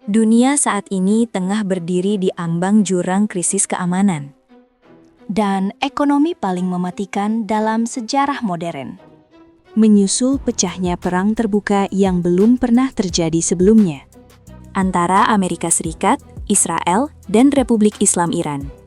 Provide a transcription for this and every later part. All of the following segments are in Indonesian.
Dunia saat ini tengah berdiri di ambang jurang krisis keamanan. Dan ekonomi paling mematikan dalam sejarah modern. Menyusul pecahnya perang terbuka yang belum pernah terjadi sebelumnya antara Amerika Serikat, Israel, dan Republik Islam Iran.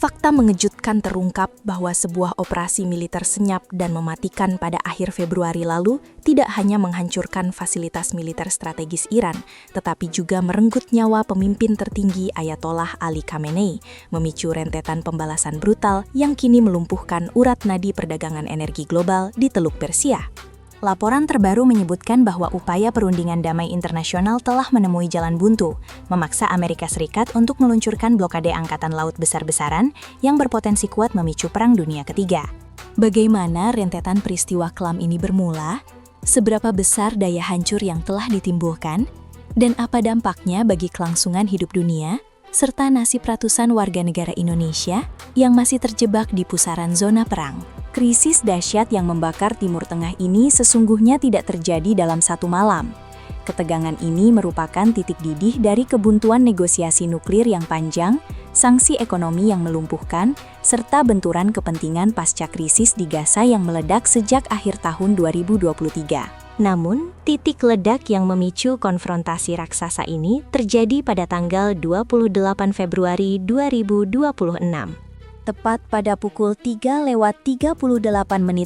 Fakta mengejutkan terungkap bahwa sebuah operasi militer senyap dan mematikan pada akhir Februari lalu tidak hanya menghancurkan fasilitas militer strategis Iran, tetapi juga merenggut nyawa pemimpin tertinggi Ayatollah Ali Khamenei, memicu rentetan pembalasan brutal yang kini melumpuhkan urat nadi perdagangan energi global di Teluk Persia. Laporan terbaru menyebutkan bahwa upaya perundingan damai internasional telah menemui jalan buntu, memaksa Amerika Serikat untuk meluncurkan blokade angkatan laut besar-besaran yang berpotensi kuat memicu Perang Dunia Ketiga. Bagaimana rentetan peristiwa kelam ini bermula? Seberapa besar daya hancur yang telah ditimbulkan? Dan apa dampaknya bagi kelangsungan hidup dunia? Serta nasib ratusan warga negara Indonesia yang masih terjebak di pusaran zona perang. Krisis dahsyat yang membakar Timur Tengah ini sesungguhnya tidak terjadi dalam satu malam. Ketegangan ini merupakan titik didih dari kebuntuan negosiasi nuklir yang panjang, sanksi ekonomi yang melumpuhkan, serta benturan kepentingan pasca krisis di Gaza yang meledak sejak akhir tahun 2023. Namun, titik ledak yang memicu konfrontasi raksasa ini terjadi pada tanggal 28 Februari 2026. Tepat pada pukul 3:38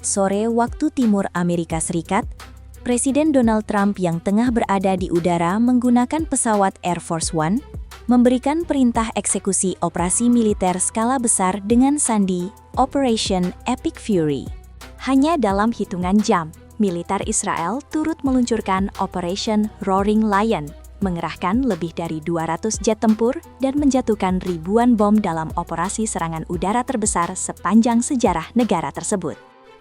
sore waktu timur Amerika Serikat, Presiden Donald Trump yang tengah berada di udara menggunakan pesawat Air Force One memberikan perintah eksekusi operasi militer skala besar dengan sandi Operation Epic Fury. Hanya dalam hitungan jam, militer Israel turut meluncurkan Operation Roaring Lion, mengerahkan lebih dari 200 jet tempur dan menjatuhkan ribuan bom dalam operasi serangan udara terbesar sepanjang sejarah negara tersebut.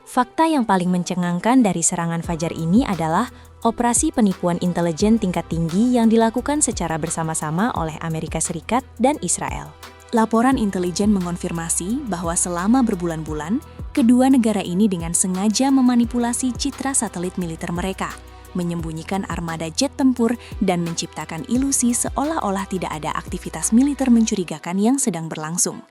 Fakta yang paling mencengangkan dari serangan Fajar ini adalah operasi penipuan intelijen tingkat tinggi yang dilakukan secara bersama-sama oleh Amerika Serikat dan Israel. Laporan intelijen mengonfirmasi bahwa selama berbulan-bulan, kedua negara ini dengan sengaja memanipulasi citra satelit militer mereka, menyembunyikan armada jet tempur, dan menciptakan ilusi seolah-olah tidak ada aktivitas militer mencurigakan yang sedang berlangsung.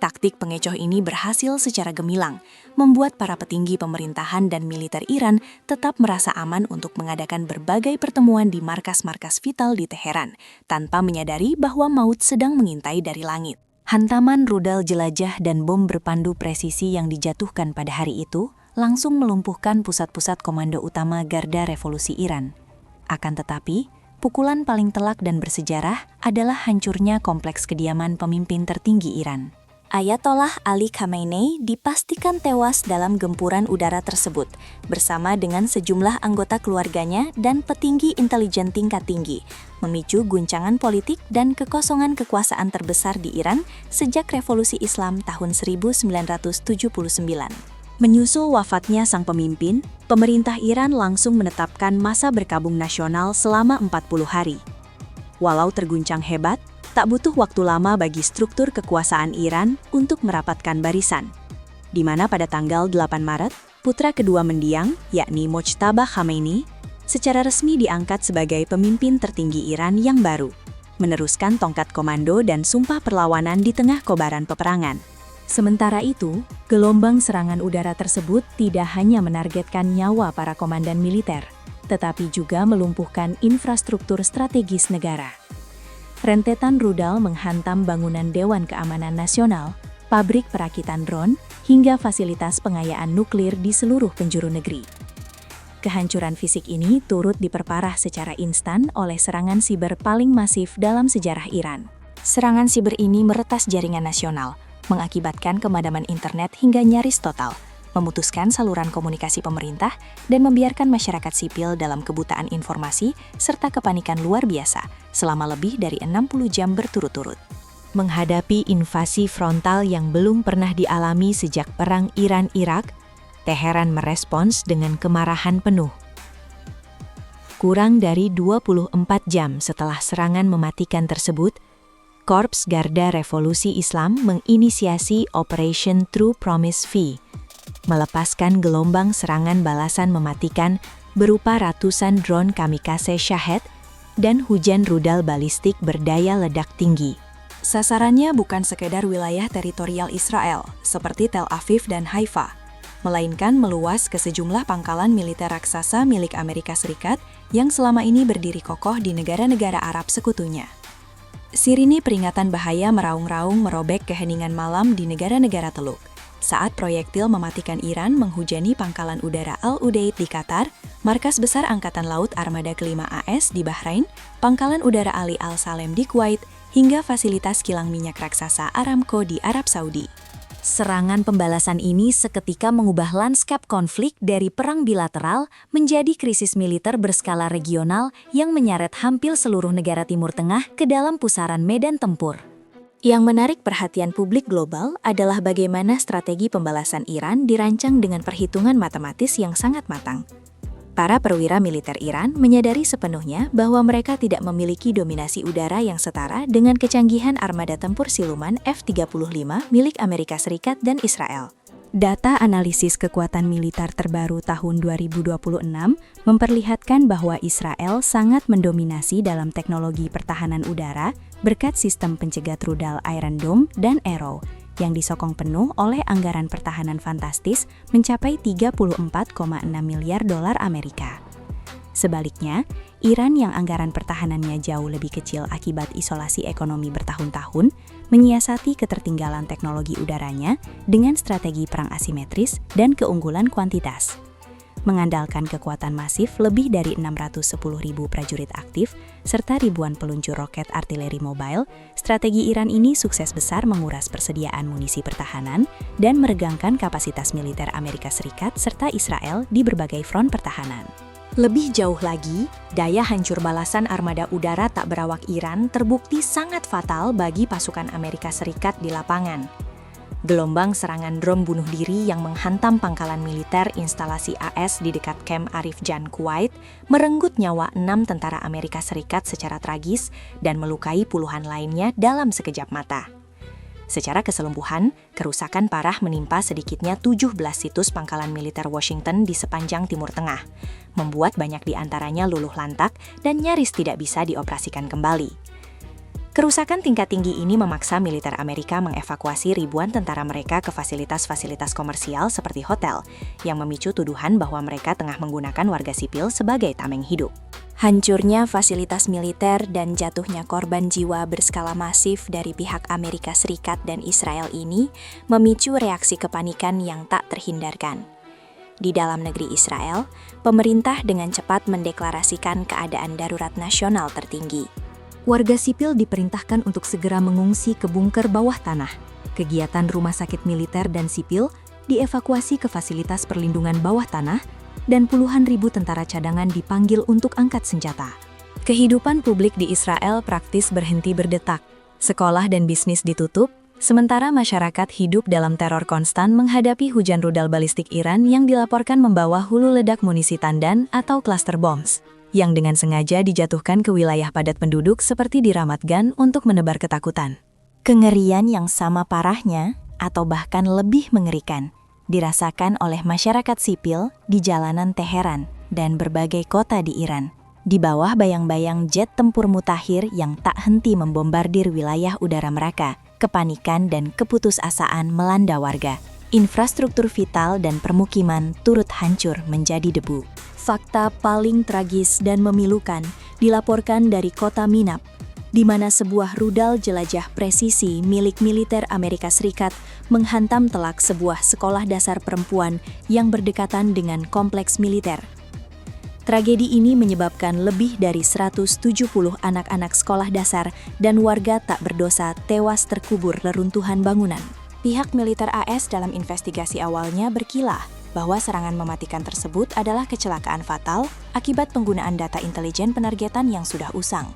Taktik pengecoh ini berhasil secara gemilang, membuat para petinggi pemerintahan dan militer Iran tetap merasa aman untuk mengadakan berbagai pertemuan di markas-markas vital di Teheran, tanpa menyadari bahwa maut sedang mengintai dari langit. Hantaman rudal jelajah dan bom berpandu presisi yang dijatuhkan pada hari itu langsung melumpuhkan pusat-pusat komando utama Garda Revolusi Iran. Akan tetapi, pukulan paling telak dan bersejarah adalah hancurnya kompleks kediaman pemimpin tertinggi Iran. Ayatollah Ali Khamenei dipastikan tewas dalam gempuran udara tersebut, bersama dengan sejumlah anggota keluarganya dan petinggi intelijen tingkat tinggi, memicu guncangan politik dan kekosongan kekuasaan terbesar di Iran sejak Revolusi Islam tahun 1979. Menyusul wafatnya sang pemimpin, pemerintah Iran langsung menetapkan masa berkabung nasional selama 40 hari. Walau terguncang hebat, tak butuh waktu lama bagi struktur kekuasaan Iran untuk merapatkan barisan. Di mana pada tanggal 8 Maret, putra kedua mendiang, yakni Mojtaba Khamenei, secara resmi diangkat sebagai pemimpin tertinggi Iran yang baru, meneruskan tongkat komando dan sumpah perlawanan di tengah kobaran peperangan. Sementara itu, gelombang serangan udara tersebut tidak hanya menargetkan nyawa para komandan militer, tetapi juga melumpuhkan infrastruktur strategis negara. Rentetan rudal menghantam bangunan Dewan Keamanan Nasional, pabrik perakitan drone, hingga fasilitas pengayaan nuklir di seluruh penjuru negeri. Kehancuran fisik ini turut diperparah secara instan oleh serangan siber paling masif dalam sejarah Iran. Serangan siber ini meretas jaringan nasional, mengakibatkan pemadaman internet hingga nyaris total, memutuskan saluran komunikasi pemerintah, dan membiarkan masyarakat sipil dalam kebutaan informasi serta kepanikan luar biasa selama lebih dari 60 jam berturut-turut. Menghadapi invasi frontal yang belum pernah dialami sejak Perang Iran-Irak, Teheran merespons dengan kemarahan penuh. Kurang dari 24 jam setelah serangan mematikan tersebut, Korps Garda Revolusi Islam menginisiasi Operation True Promise V, melepaskan gelombang serangan balasan mematikan berupa ratusan drone kamikaze Shahed dan hujan rudal balistik berdaya ledak tinggi. Sasarannya bukan sekedar wilayah teritorial Israel, seperti Tel Aviv dan Haifa, melainkan meluas ke sejumlah pangkalan militer raksasa milik Amerika Serikat yang selama ini berdiri kokoh di negara-negara Arab sekutunya. Sirine peringatan bahaya meraung-raung merobek keheningan malam di negara-negara Teluk, saat proyektil mematikan Iran menghujani pangkalan udara Al-Udeid di Qatar, markas besar Angkatan Laut Armada Kelima AS di Bahrain, pangkalan udara Ali Al-Salem di Kuwait, hingga fasilitas kilang minyak raksasa Aramco di Arab Saudi. Serangan pembalasan ini seketika mengubah lanskap konflik dari perang bilateral menjadi krisis militer berskala regional yang menyeret hampir seluruh negara Timur Tengah ke dalam pusaran medan tempur. Yang menarik perhatian publik global adalah bagaimana strategi pembalasan Iran dirancang dengan perhitungan matematis yang sangat matang. Para perwira militer Iran menyadari sepenuhnya bahwa mereka tidak memiliki dominasi udara yang setara dengan kecanggihan armada tempur siluman F-35 milik Amerika Serikat dan Israel. Data analisis kekuatan militer terbaru tahun 2026 memperlihatkan bahwa Israel sangat mendominasi dalam teknologi pertahanan udara berkat sistem pencegat rudal Iron Dome dan Arrow, yang disokong penuh oleh anggaran pertahanan fantastis mencapai 34,6 miliar dolar Amerika. Sebaliknya, Iran yang anggaran pertahanannya jauh lebih kecil akibat isolasi ekonomi bertahun-tahun, menyiasati ketertinggalan teknologi udaranya dengan strategi perang asimetris dan keunggulan kuantitas. Mengandalkan kekuatan masif lebih dari 610.000 prajurit aktif, serta ribuan peluncur roket artileri mobile, strategi Iran ini sukses besar menguras persediaan munisi pertahanan dan meregangkan kapasitas militer Amerika Serikat serta Israel di berbagai front pertahanan. Lebih jauh lagi, daya hancur balasan armada udara tak berawak Iran terbukti sangat fatal bagi pasukan Amerika Serikat di lapangan. Gelombang serangan drone bunuh diri yang menghantam pangkalan militer instalasi AS di dekat Camp Arif Jan, Kuwait, merenggut nyawa 6 tentara Amerika Serikat secara tragis dan melukai puluhan lainnya dalam sekejap mata. Secara keseluruhan, kerusakan parah menimpa sedikitnya 17 situs pangkalan militer Washington di sepanjang Timur Tengah, membuat banyak di antaranya luluh lantak dan nyaris tidak bisa dioperasikan kembali. Kerusakan tingkat tinggi ini memaksa militer Amerika mengevakuasi ribuan tentara mereka ke fasilitas-fasilitas komersial seperti hotel, yang memicu tuduhan bahwa mereka tengah menggunakan warga sipil sebagai tameng hidup. Hancurnya fasilitas militer dan jatuhnya korban jiwa berskala masif dari pihak Amerika Serikat dan Israel ini memicu reaksi kepanikan yang tak terhindarkan. Di dalam negeri Israel, pemerintah dengan cepat mendeklarasikan keadaan darurat nasional tertinggi. Warga sipil diperintahkan untuk segera mengungsi ke bunker bawah tanah. Kegiatan rumah sakit militer dan sipil dievakuasi ke fasilitas perlindungan bawah tanah, dan puluhan ribu tentara cadangan dipanggil untuk angkat senjata. Kehidupan publik di Israel praktis berhenti berdetak. Sekolah dan bisnis ditutup, sementara masyarakat hidup dalam teror konstan menghadapi hujan rudal balistik Iran yang dilaporkan membawa hulu ledak munisi tandan atau cluster bombs, yang dengan sengaja dijatuhkan ke wilayah padat penduduk seperti di Ramat Gan untuk menebar ketakutan. Kengerian yang sama parahnya, atau bahkan lebih mengerikan, dirasakan oleh masyarakat sipil di jalanan Teheran dan berbagai kota di Iran, di bawah bayang-bayang jet tempur mutakhir yang tak henti membombardir wilayah udara mereka. Kepanikan dan keputusasaan melanda warga. Infrastruktur vital dan permukiman turut hancur menjadi debu. Fakta paling tragis dan memilukan dilaporkan dari kota Minab, di mana sebuah rudal jelajah presisi milik militer Amerika Serikat menghantam telak sebuah sekolah dasar perempuan yang berdekatan dengan kompleks militer. Tragedi ini menyebabkan lebih dari 170 anak-anak sekolah dasar dan warga tak berdosa tewas terkubur reruntuhan bangunan. Pihak militer AS dalam investigasi awalnya berkilah bahwa serangan mematikan tersebut adalah kecelakaan fatal akibat penggunaan data intelijen penargetan yang sudah usang.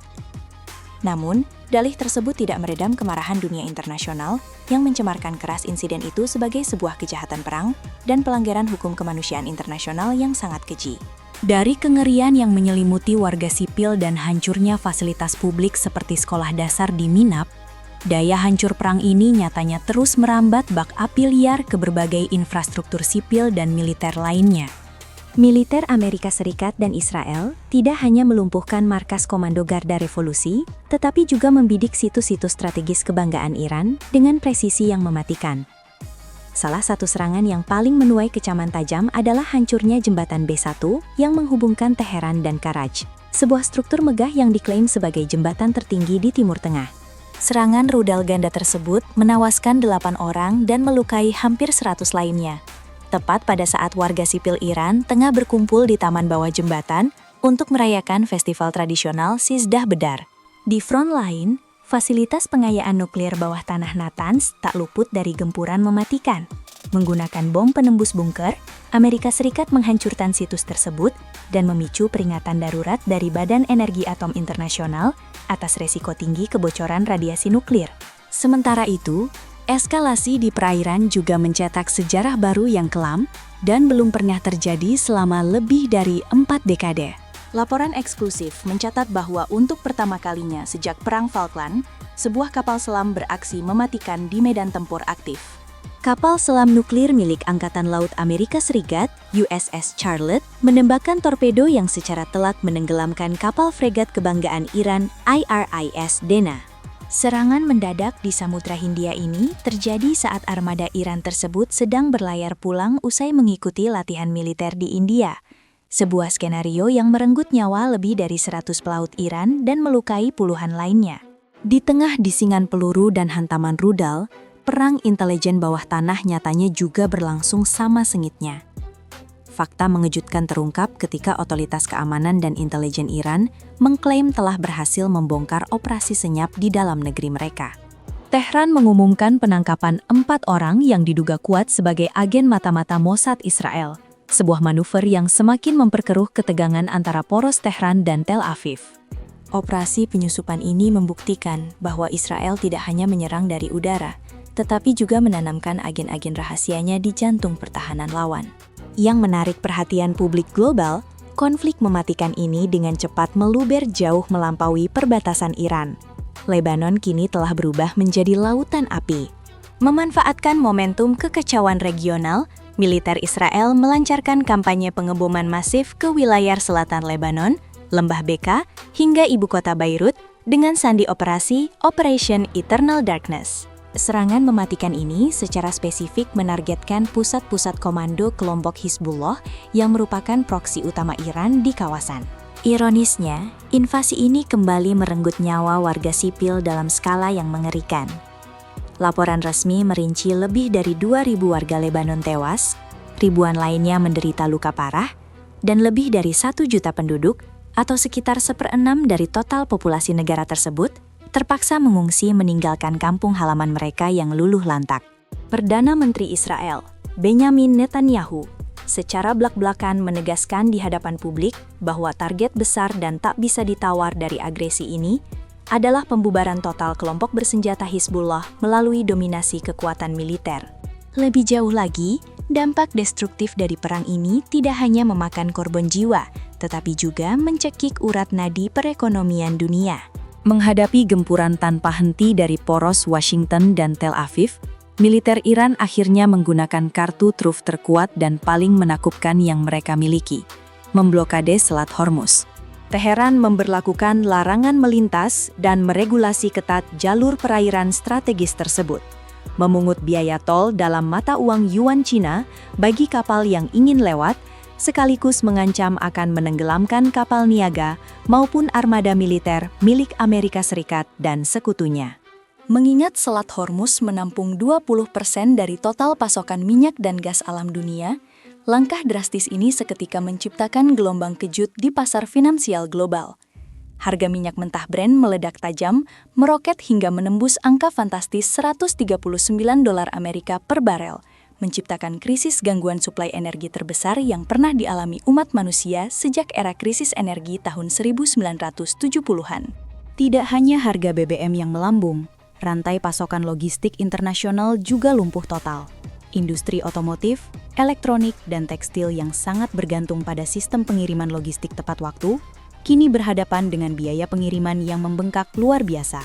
Namun, dalih tersebut tidak meredam kemarahan dunia internasional yang mencemarkan keras insiden itu sebagai sebuah kejahatan perang dan pelanggaran hukum kemanusiaan internasional yang sangat keji. Dari kengerian yang menyelimuti warga sipil dan hancurnya fasilitas publik seperti sekolah dasar di Minab, daya hancur perang ini nyatanya terus merambat bak api liar ke berbagai infrastruktur sipil dan militer lainnya. Militer Amerika Serikat dan Israel tidak hanya melumpuhkan markas Komando Garda Revolusi, tetapi juga membidik situs-situs strategis kebanggaan Iran dengan presisi yang mematikan. Salah satu serangan yang paling menuai kecaman tajam adalah hancurnya jembatan B1 yang menghubungkan Teheran dan Karaj, sebuah struktur megah yang diklaim sebagai jembatan tertinggi di Timur Tengah. Serangan rudal ganda tersebut menewaskan 8 orang dan melukai hampir 100 lainnya. Tepat pada saat warga sipil Iran tengah berkumpul di taman bawah jembatan untuk merayakan festival tradisional Sizdah Bedar. Di front lain, fasilitas pengayaan nuklir bawah tanah Natanz tak luput dari gempuran mematikan. Menggunakan bom penembus bunker, Amerika Serikat menghancurkan situs tersebut dan memicu peringatan darurat dari Badan Energi Atom Internasional atas resiko tinggi kebocoran radiasi nuklir. Sementara itu, eskalasi di perairan juga mencetak sejarah baru yang kelam dan belum pernah terjadi selama lebih dari 4 dekade. Laporan eksklusif mencatat bahwa untuk pertama kalinya sejak Perang Falkland, sebuah kapal selam beraksi mematikan di medan tempur aktif. Kapal selam nuklir milik Angkatan Laut Amerika Serikat, USS Charlotte, menembakkan torpedo yang secara telak menenggelamkan kapal fregat kebanggaan Iran IRIS Dena. Serangan mendadak di Samudra Hindia ini terjadi saat armada Iran tersebut sedang berlayar pulang usai mengikuti latihan militer di India. Sebuah skenario yang merenggut nyawa lebih dari 100 pelaut Iran dan melukai puluhan lainnya. Di tengah disingan peluru dan hantaman rudal, perang intelijen bawah tanah nyatanya juga berlangsung sama sengitnya. Fakta mengejutkan terungkap ketika otoritas keamanan dan intelijen Iran mengklaim telah berhasil membongkar operasi senyap di dalam negeri mereka. Tehran mengumumkan penangkapan 4 orang yang diduga kuat sebagai agen mata-mata Mossad Israel, sebuah manuver yang semakin memperkeruh ketegangan antara poros Tehran dan Tel Aviv. Operasi penyusupan ini membuktikan bahwa Israel tidak hanya menyerang dari udara, tetapi juga menanamkan agen-agen rahasianya di jantung pertahanan lawan. Yang menarik perhatian publik global, konflik mematikan ini dengan cepat meluber jauh melampaui perbatasan Iran. Lebanon kini telah berubah menjadi lautan api. Memanfaatkan momentum kekacauan regional, militer Israel melancarkan kampanye pengeboman masif ke wilayah selatan Lebanon, Lembah Beka, hingga ibu kota Beirut dengan sandi operasi Operation Eternal Darkness. Serangan mematikan ini secara spesifik menargetkan pusat-pusat komando kelompok Hizbullah yang merupakan proksi utama Iran di kawasan. Ironisnya, invasi ini kembali merenggut nyawa warga sipil dalam skala yang mengerikan. Laporan resmi merinci lebih dari 2.000 warga Lebanon tewas, ribuan lainnya menderita luka parah, dan lebih dari 1 juta penduduk, atau sekitar 1/6 dari total populasi negara tersebut, terpaksa mengungsi meninggalkan kampung halaman mereka yang luluh lantak. Perdana Menteri Israel, Benjamin Netanyahu, secara blak-blakan menegaskan di hadapan publik bahwa target besar dan tak bisa ditawar dari agresi ini adalah pembubaran total kelompok bersenjata Hizbullah melalui dominasi kekuatan militer. Lebih jauh lagi, dampak destruktif dari perang ini tidak hanya memakan korban jiwa, tetapi juga mencekik urat nadi perekonomian dunia. Menghadapi gempuran tanpa henti dari poros Washington dan Tel Aviv, militer Iran akhirnya menggunakan kartu truf terkuat dan paling menakutkan yang mereka miliki, memblokade Selat Hormuz. Teheran memberlakukan larangan melintas dan meregulasi ketat jalur perairan strategis tersebut, memungut biaya tol dalam mata uang yuan Cina bagi kapal yang ingin lewat, sekaligus mengancam akan menenggelamkan kapal niaga maupun armada militer milik Amerika Serikat dan sekutunya. Mengingat Selat Hormuz menampung 20% dari total pasokan minyak dan gas alam dunia, langkah drastis ini seketika menciptakan gelombang kejut di pasar finansial global. Harga minyak mentah Brent meledak tajam, meroket hingga menembus angka fantastis $139 Amerika per barel, menciptakan krisis gangguan suplai energi terbesar yang pernah dialami umat manusia sejak era krisis energi tahun 1970-an. Tidak hanya harga BBM yang melambung, rantai pasokan logistik internasional juga lumpuh total. Industri otomotif, elektronik, dan tekstil yang sangat bergantung pada sistem pengiriman logistik tepat waktu, kini berhadapan dengan biaya pengiriman yang membengkak luar biasa.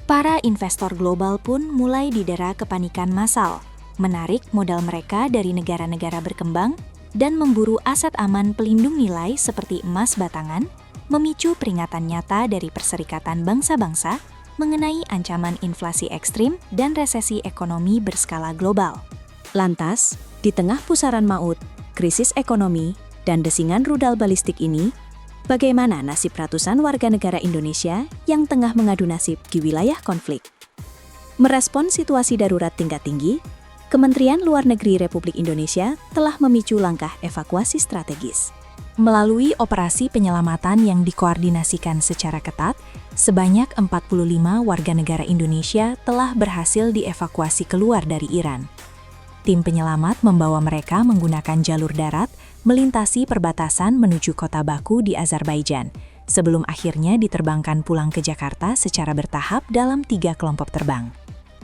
Para investor global pun mulai didera kepanikan massal, menarik modal mereka dari negara-negara berkembang dan memburu aset aman pelindung nilai seperti emas batangan, memicu peringatan nyata dari Perserikatan Bangsa-Bangsa mengenai ancaman inflasi ekstrim dan resesi ekonomi berskala global. Lantas, di tengah pusaran maut, krisis ekonomi, dan desingan rudal balistik ini, bagaimana nasib ratusan warga negara Indonesia yang tengah mengadu nasib di wilayah konflik? Merespons situasi darurat tingkat tinggi, Kementerian Luar Negeri Republik Indonesia telah memicu langkah evakuasi strategis. Melalui operasi penyelamatan yang dikoordinasikan secara ketat, sebanyak 45 warga negara Indonesia telah berhasil dievakuasi keluar dari Iran. Tim penyelamat membawa mereka menggunakan jalur darat, melintasi perbatasan menuju kota Baku di Azerbaijan, sebelum akhirnya diterbangkan pulang ke Jakarta secara bertahap dalam 3 kelompok terbang.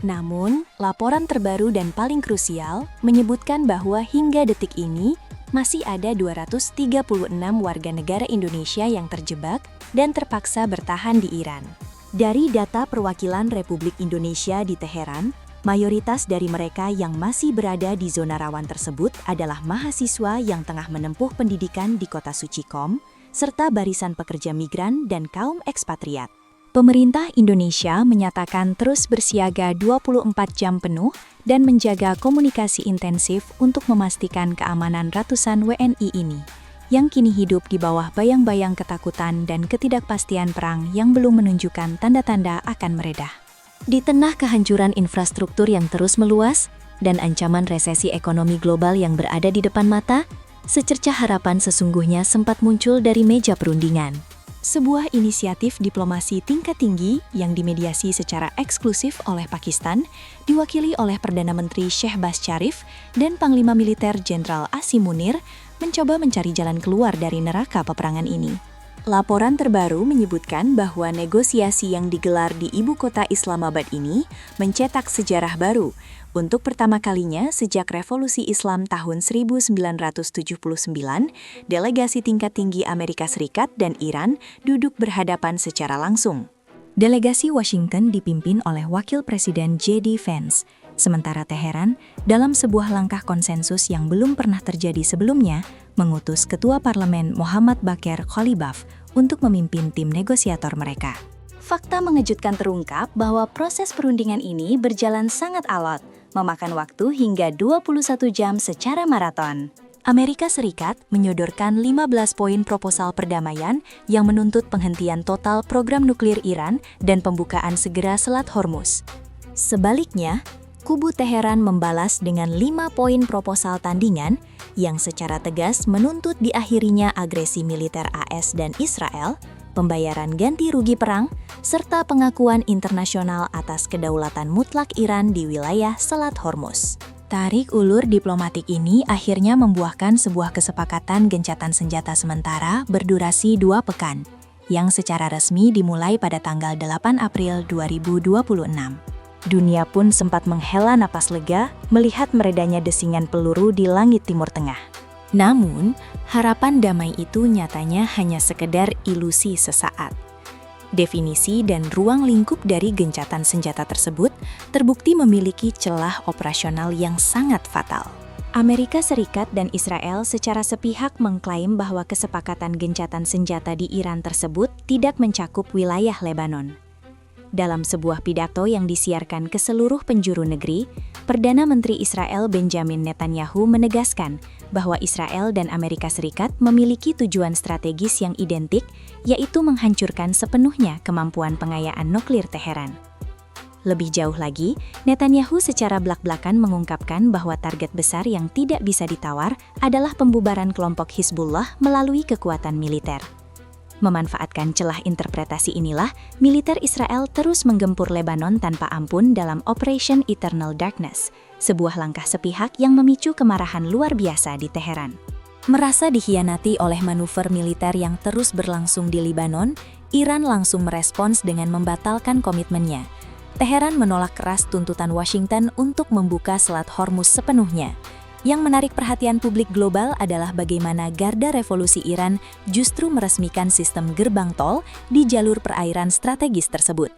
Namun, laporan terbaru dan paling krusial menyebutkan bahwa hingga detik ini, masih ada 236 warga negara Indonesia yang terjebak dan terpaksa bertahan di Iran. Dari data perwakilan Republik Indonesia di Teheran, mayoritas dari mereka yang masih berada di zona rawan tersebut adalah mahasiswa yang tengah menempuh pendidikan di kota suci Qom, serta barisan pekerja migran dan kaum ekspatriat. Pemerintah Indonesia menyatakan terus bersiaga 24 jam penuh dan menjaga komunikasi intensif untuk memastikan keamanan ratusan WNI ini, yang kini hidup di bawah bayang-bayang ketakutan dan ketidakpastian perang yang belum menunjukkan tanda-tanda akan meredah. Di tengah kehancuran infrastruktur yang terus meluas dan ancaman resesi ekonomi global yang berada di depan mata, secercah harapan sesungguhnya sempat muncul dari meja perundingan. Sebuah inisiatif diplomasi tingkat tinggi yang dimediasi secara eksklusif oleh Pakistan, diwakili oleh Perdana Menteri Shehbaz Sharif dan Panglima Militer Jenderal Asim Munir, mencoba mencari jalan keluar dari neraka peperangan ini. Laporan terbaru menyebutkan bahwa negosiasi yang digelar di ibu kota Islamabad ini mencetak sejarah baru. Untuk pertama kalinya sejak Revolusi Islam tahun 1979, delegasi tingkat tinggi Amerika Serikat dan Iran duduk berhadapan secara langsung. Delegasi Washington dipimpin oleh Wakil Presiden J.D. Vance, sementara Teheran, dalam sebuah langkah konsensus yang belum pernah terjadi sebelumnya, mengutus Ketua Parlemen Mohammad Baqir Khalibaf untuk memimpin tim negosiator mereka. Fakta mengejutkan terungkap bahwa proses perundingan ini berjalan sangat alot, memakan waktu hingga 21 jam secara maraton. Amerika Serikat menyodorkan 15 poin proposal perdamaian yang menuntut penghentian total program nuklir Iran dan pembukaan segera Selat Hormuz. Sebaliknya, kubu Teheran membalas dengan 5 poin proposal tandingan yang secara tegas menuntut diakhirinya agresi militer AS dan Israel, pembayaran ganti rugi perang, serta pengakuan internasional atas kedaulatan mutlak Iran di wilayah Selat Hormuz. Tarik ulur diplomatik ini akhirnya membuahkan sebuah kesepakatan gencatan senjata sementara berdurasi 2 pekan, yang secara resmi dimulai pada tanggal 8 April 2026. Dunia pun sempat menghela napas lega melihat meredanya desingan peluru di langit Timur Tengah. Namun, harapan damai itu nyatanya hanya sekedar ilusi sesaat. Definisi dan ruang lingkup dari gencatan senjata tersebut terbukti memiliki celah operasional yang sangat fatal. Amerika Serikat dan Israel secara sepihak mengklaim bahwa kesepakatan gencatan senjata di Iran tersebut tidak mencakup wilayah Lebanon. Dalam sebuah pidato yang disiarkan ke seluruh penjuru negeri, Perdana Menteri Israel Benjamin Netanyahu menegaskan bahwa Israel dan Amerika Serikat memiliki tujuan strategis yang identik, yaitu menghancurkan sepenuhnya kemampuan pengayaan nuklir Teheran. Lebih jauh lagi, Netanyahu secara blak-blakan mengungkapkan bahwa target besar yang tidak bisa ditawar adalah pembubaran kelompok Hizbullah melalui kekuatan militer. Memanfaatkan celah interpretasi inilah, militer Israel terus menggempur Lebanon tanpa ampun dalam Operation Eternal Darkness, sebuah langkah sepihak yang memicu kemarahan luar biasa di Teheran. Merasa dikhianati oleh manuver militer yang terus berlangsung di Lebanon, Iran langsung merespons dengan membatalkan komitmennya. Teheran menolak keras tuntutan Washington untuk membuka Selat Hormuz sepenuhnya. Yang menarik perhatian publik global adalah bagaimana Garda Revolusi Iran justru meresmikan sistem gerbang tol di jalur perairan strategis tersebut.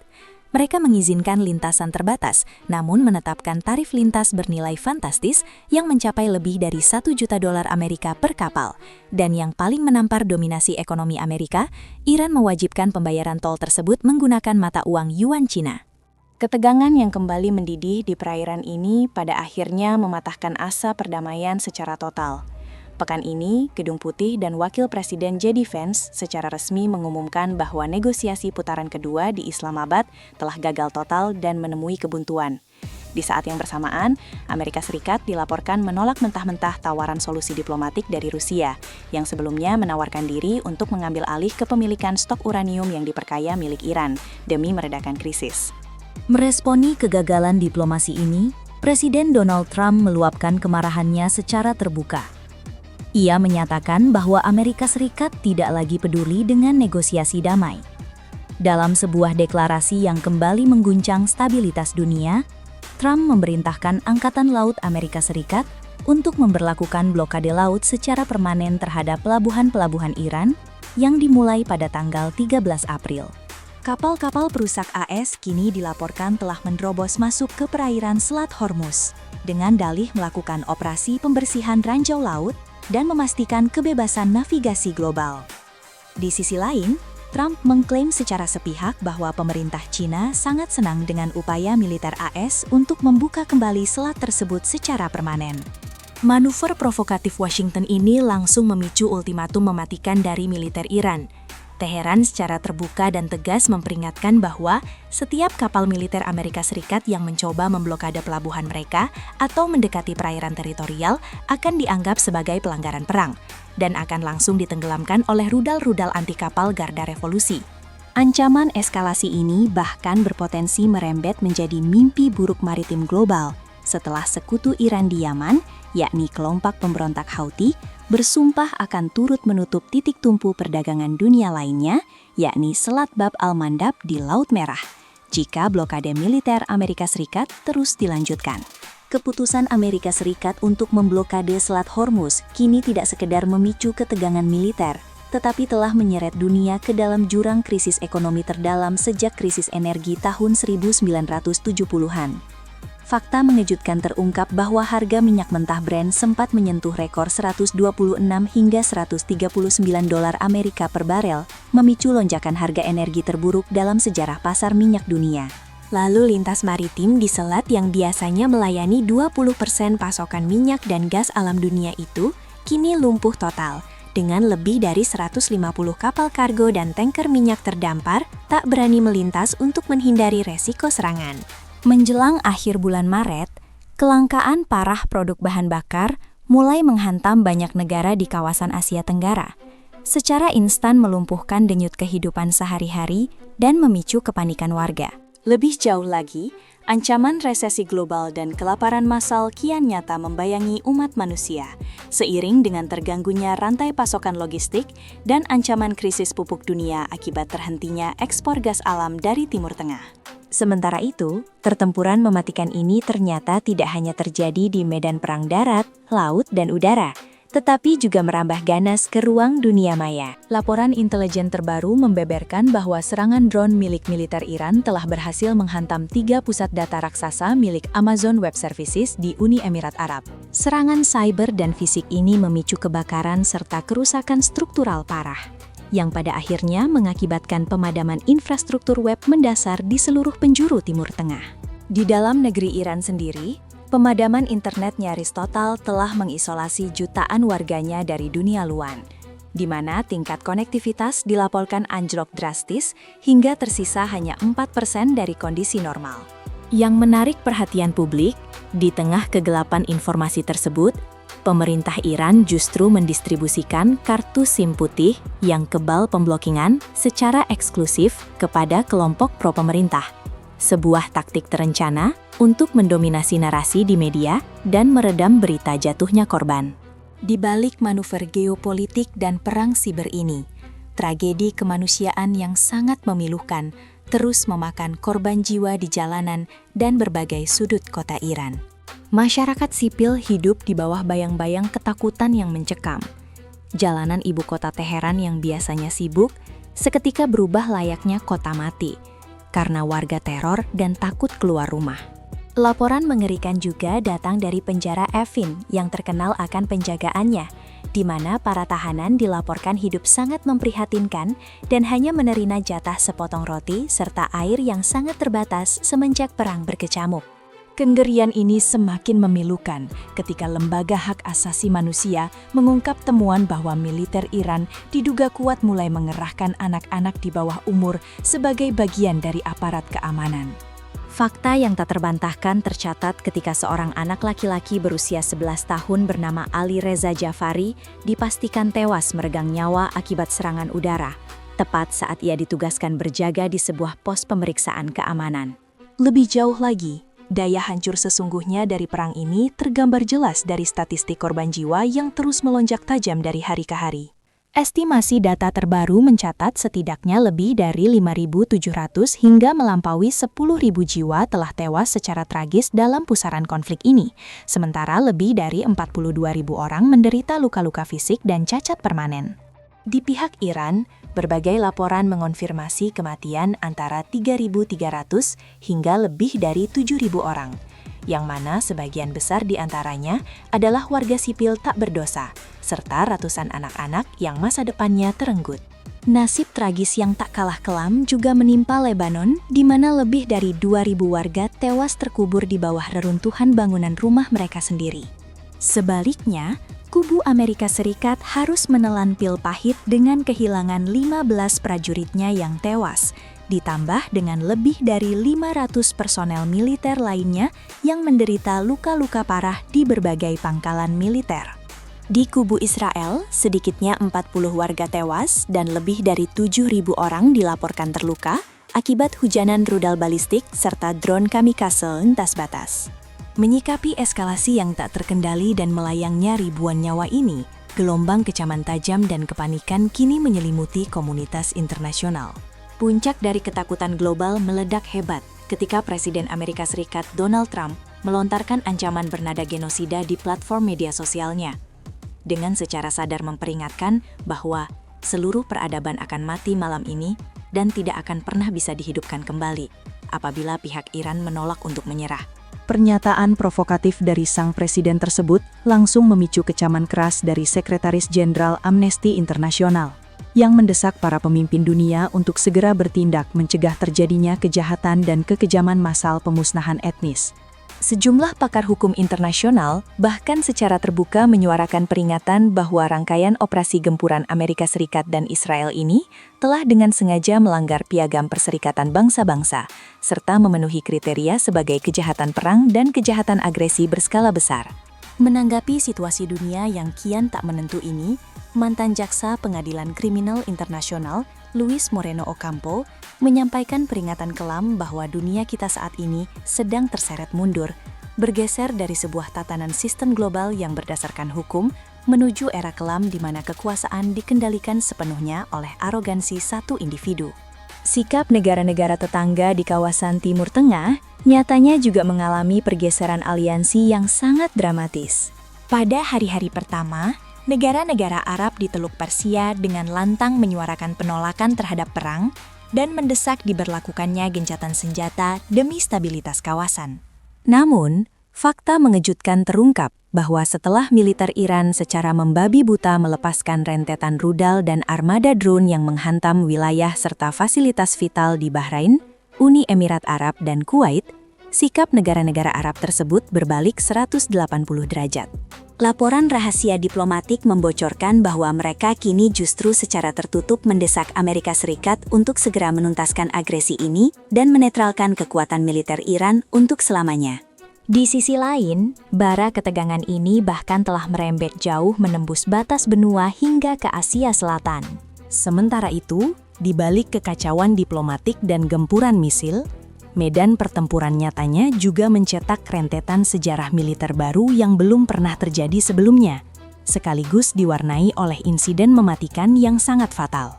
Mereka mengizinkan lintasan terbatas, namun menetapkan tarif lintas bernilai fantastis yang mencapai lebih dari $1 juta Amerika per kapal. Dan yang paling menampar dominasi ekonomi Amerika, Iran mewajibkan pembayaran tol tersebut menggunakan mata uang yuan Cina. Ketegangan yang kembali mendidih di perairan ini pada akhirnya mematahkan asa perdamaian secara total. Pekan ini, Gedung Putih dan Wakil Presiden JD Vance secara resmi mengumumkan bahwa negosiasi putaran kedua di Islamabad telah gagal total dan menemui kebuntuan. Di saat yang bersamaan, Amerika Serikat dilaporkan menolak mentah-mentah tawaran solusi diplomatik dari Rusia, yang sebelumnya menawarkan diri untuk mengambil alih kepemilikan stok uranium yang diperkaya milik Iran demi meredakan krisis. Meresponi kegagalan diplomasi ini, Presiden Donald Trump meluapkan kemarahannya secara terbuka. Ia menyatakan bahwa Amerika Serikat tidak lagi peduli dengan negosiasi damai. Dalam sebuah deklarasi yang kembali mengguncang stabilitas dunia, Trump memerintahkan Angkatan Laut Amerika Serikat untuk memberlakukan blokade laut secara permanen terhadap pelabuhan-pelabuhan Iran yang dimulai pada tanggal 13 April. Kapal-kapal perusak AS kini dilaporkan telah menerobos masuk ke perairan Selat Hormuz dengan dalih melakukan operasi pembersihan ranjau laut dan memastikan kebebasan navigasi global. Di sisi lain, Trump mengklaim secara sepihak bahwa pemerintah Cina sangat senang dengan upaya militer AS untuk membuka kembali selat tersebut secara permanen. Manuver provokatif Washington ini langsung memicu ultimatum mematikan dari militer Iran. Teheran secara terbuka dan tegas memperingatkan bahwa setiap kapal militer Amerika Serikat yang mencoba memblokade pelabuhan mereka atau mendekati perairan teritorial akan dianggap sebagai pelanggaran perang dan akan langsung ditenggelamkan oleh rudal-rudal anti kapal Garda Revolusi. Ancaman eskalasi ini bahkan berpotensi merembet menjadi mimpi buruk maritim global setelah sekutu Iran di Yaman, yakni kelompok pemberontak Houthi, bersumpah akan turut menutup titik tumpu perdagangan dunia lainnya, yakni Selat Bab al-Mandab di Laut Merah, jika blokade militer Amerika Serikat terus dilanjutkan. Keputusan Amerika Serikat untuk memblokade Selat Hormuz kini tidak sekedar memicu ketegangan militer, tetapi telah menyeret dunia ke dalam jurang krisis ekonomi terdalam sejak krisis energi tahun 1970-an. Fakta mengejutkan terungkap bahwa harga minyak mentah Brent sempat menyentuh rekor 126 hingga 139 dolar Amerika per barel, memicu lonjakan harga energi terburuk dalam sejarah pasar minyak dunia. Lalu lintas maritim di selat yang biasanya melayani 20% pasokan minyak dan gas alam dunia itu, kini lumpuh total, dengan lebih dari 150 kapal kargo dan tanker minyak terdampar, tak berani melintas untuk menghindari resiko serangan. Menjelang akhir bulan Maret, kelangkaan parah produk bahan bakar mulai menghantam banyak negara di kawasan Asia Tenggara, secara instan melumpuhkan denyut kehidupan sehari-hari dan memicu kepanikan warga. Lebih jauh lagi, ancaman resesi global dan kelaparan massal kian nyata membayangi umat manusia, seiring dengan terganggunya rantai pasokan logistik dan ancaman krisis pupuk dunia akibat terhentinya ekspor gas alam dari Timur Tengah. Sementara itu, pertempuran mematikan ini ternyata tidak hanya terjadi di medan perang darat, laut, dan udara, tetapi juga merambah ganas ke ruang dunia maya. Laporan intelijen terbaru membeberkan bahwa serangan drone milik militer Iran telah berhasil menghantam 3 pusat data raksasa milik Amazon Web Services di Uni Emirat Arab. Serangan cyber dan fisik ini memicu kebakaran serta kerusakan struktural parah, yang pada akhirnya mengakibatkan pemadaman infrastruktur web mendasar di seluruh penjuru Timur Tengah. Di dalam negeri Iran sendiri, pemadaman internet nyaris total telah mengisolasi jutaan warganya dari dunia luar, di mana tingkat konektivitas dilaporkan anjlok drastis hingga tersisa hanya 4% dari kondisi normal. Yang menarik perhatian publik, di tengah kegelapan informasi tersebut, pemerintah Iran justru mendistribusikan kartu SIM putih yang kebal pemblokingan secara eksklusif kepada kelompok pro-pemerintah. Sebuah taktik terencana untuk mendominasi narasi di media dan meredam berita jatuhnya korban. Di balik manuver geopolitik dan perang siber ini, tragedi kemanusiaan yang sangat memilukan terus memakan korban jiwa di jalanan dan berbagai sudut kota Iran. Masyarakat sipil hidup di bawah bayang-bayang ketakutan yang mencekam. Jalanan ibu kota Teheran yang biasanya sibuk, seketika berubah layaknya kota mati. karena warga teror dan takut keluar rumah. Laporan mengerikan juga datang dari penjara Evin yang terkenal akan penjagaannya, di mana para tahanan dilaporkan hidup sangat memprihatinkan dan hanya menerima jatah sepotong roti serta air yang sangat terbatas semenjak perang berkecamuk. Kengerian ini semakin memilukan ketika Lembaga Hak Asasi Manusia mengungkap temuan bahwa militer Iran diduga kuat mulai mengerahkan anak-anak di bawah umur sebagai bagian dari aparat keamanan. Fakta yang tak terbantahkan tercatat ketika seorang anak laki-laki berusia 11 tahun bernama Ali Reza Jafari dipastikan tewas meregang nyawa akibat serangan udara, tepat saat ia ditugaskan berjaga di sebuah pos pemeriksaan keamanan. Lebih jauh lagi, daya hancur sesungguhnya dari perang ini tergambar jelas dari statistik korban jiwa yang terus melonjak tajam dari hari ke hari. Estimasi data terbaru mencatat setidaknya lebih dari 5.700 hingga melampaui 10.000 jiwa telah tewas secara tragis dalam pusaran konflik ini, sementara lebih dari 42.000 orang menderita luka-luka fisik dan cacat permanen. Di pihak Iran, berbagai laporan mengonfirmasi kematian antara 3.300 hingga lebih dari 7.000 orang, yang mana sebagian besar di antaranya adalah warga sipil tak berdosa, serta ratusan anak-anak yang masa depannya terenggut. Nasib tragis yang tak kalah kelam juga menimpa Lebanon, di mana lebih dari 2.000 warga tewas terkubur di bawah reruntuhan bangunan rumah mereka sendiri. Sebaliknya, kubu Amerika Serikat harus menelan pil pahit dengan kehilangan 15 prajuritnya yang tewas, ditambah dengan lebih dari 500 personel militer lainnya yang menderita luka-luka parah di berbagai pangkalan militer. Di kubu Israel, sedikitnya 40 warga tewas dan lebih dari 7.000 orang dilaporkan terluka akibat hujanan rudal balistik serta drone kamikaze lintas batas. Menyikapi eskalasi yang tak terkendali dan melayangnya ribuan nyawa ini, gelombang kecaman tajam dan kepanikan kini menyelimuti komunitas internasional. Puncak dari ketakutan global meledak hebat ketika Presiden Amerika Serikat Donald Trump melontarkan ancaman bernada genosida di platform media sosialnya, dengan secara sadar memperingatkan bahwa seluruh peradaban akan mati malam ini dan tidak akan pernah bisa dihidupkan kembali apabila pihak Iran menolak untuk menyerah. Pernyataan provokatif dari sang presiden tersebut langsung memicu kecaman keras dari Sekretaris Jenderal Amnesty International, yang mendesak para pemimpin dunia untuk segera bertindak mencegah terjadinya kejahatan dan kekejaman massal pemusnahan etnis. Sejumlah pakar hukum internasional bahkan secara terbuka menyuarakan peringatan bahwa rangkaian operasi gempuran Amerika Serikat dan Israel ini telah dengan sengaja melanggar Piagam Perserikatan Bangsa-Bangsa, serta memenuhi kriteria sebagai kejahatan perang dan kejahatan agresi berskala besar. Menanggapi situasi dunia yang kian tak menentu ini, mantan jaksa Pengadilan Kriminal Internasional Luis Moreno Ocampo menyampaikan peringatan kelam bahwa dunia kita saat ini sedang terseret mundur, bergeser dari sebuah tatanan sistem global yang berdasarkan hukum menuju era kelam di mana kekuasaan dikendalikan sepenuhnya oleh arogansi satu individu. Sikap negara-negara tetangga di kawasan Timur Tengah nyatanya juga mengalami pergeseran aliansi yang sangat dramatis. Pada hari-hari pertama, negara-negara Arab di Teluk Persia dengan lantang menyuarakan penolakan terhadap perang dan mendesak diberlakukannya gencatan senjata demi stabilitas kawasan. Namun, fakta mengejutkan terungkap bahwa setelah militer Iran secara membabi buta melepaskan rentetan rudal dan armada drone yang menghantam wilayah serta fasilitas vital di Bahrain, Uni Emirat Arab, dan Kuwait, sikap negara-negara Arab tersebut berbalik 180 derajat. Laporan rahasia diplomatik membocorkan bahwa mereka kini justru secara tertutup mendesak Amerika Serikat untuk segera menuntaskan agresi ini dan menetralkan kekuatan militer Iran untuk selamanya. Di sisi lain, bara ketegangan ini bahkan telah merembet jauh menembus batas benua hingga ke Asia Selatan. Sementara itu, di balik kekacauan diplomatik dan gempuran misil, medan pertempuran nyatanya juga mencetak rentetan sejarah militer baru yang belum pernah terjadi sebelumnya, sekaligus diwarnai oleh insiden mematikan yang sangat fatal.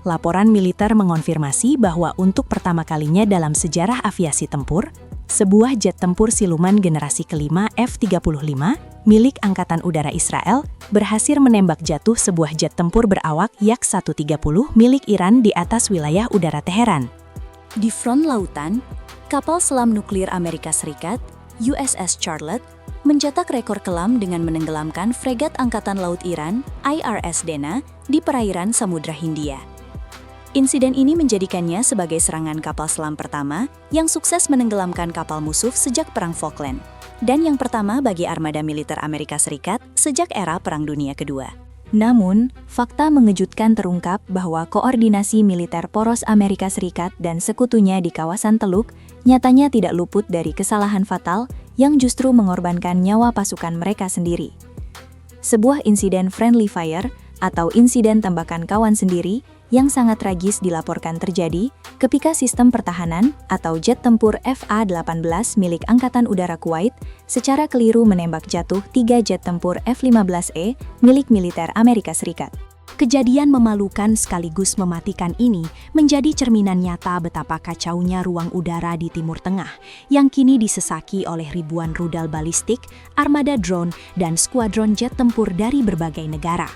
Laporan militer mengonfirmasi bahwa untuk pertama kalinya dalam sejarah aviasi tempur, sebuah jet tempur siluman generasi kelima F-35 milik Angkatan Udara Israel berhasil menembak jatuh sebuah jet tempur berawak Yak-130 milik Iran di atas wilayah udara Teheran. Di front lautan, kapal selam nuklir Amerika Serikat, USS Charlotte, mencetak rekor kelam dengan menenggelamkan fregat Angkatan Laut Iran, IRS Dena, di perairan Samudra Hindia. Insiden ini menjadikannya sebagai serangan kapal selam pertama yang sukses menenggelamkan kapal musuh sejak Perang Falkland, dan yang pertama bagi armada militer Amerika Serikat sejak era Perang Dunia Kedua. Namun, fakta mengejutkan terungkap bahwa koordinasi militer poros Amerika Serikat dan sekutunya di kawasan Teluk nyatanya tidak luput dari kesalahan fatal yang justru mengorbankan nyawa pasukan mereka sendiri. Sebuah insiden friendly fire atau insiden tembakan kawan sendiri yang sangat tragis dilaporkan terjadi ketika sistem pertahanan atau jet tempur FA-18 milik Angkatan Udara Kuwait secara keliru menembak jatuh 3 jet tempur F-15E milik militer Amerika Serikat. Kejadian memalukan sekaligus mematikan ini menjadi cerminan nyata betapa kacaunya ruang udara di Timur Tengah yang kini disesaki oleh ribuan rudal balistik, armada drone, dan skuadron jet tempur dari berbagai negara.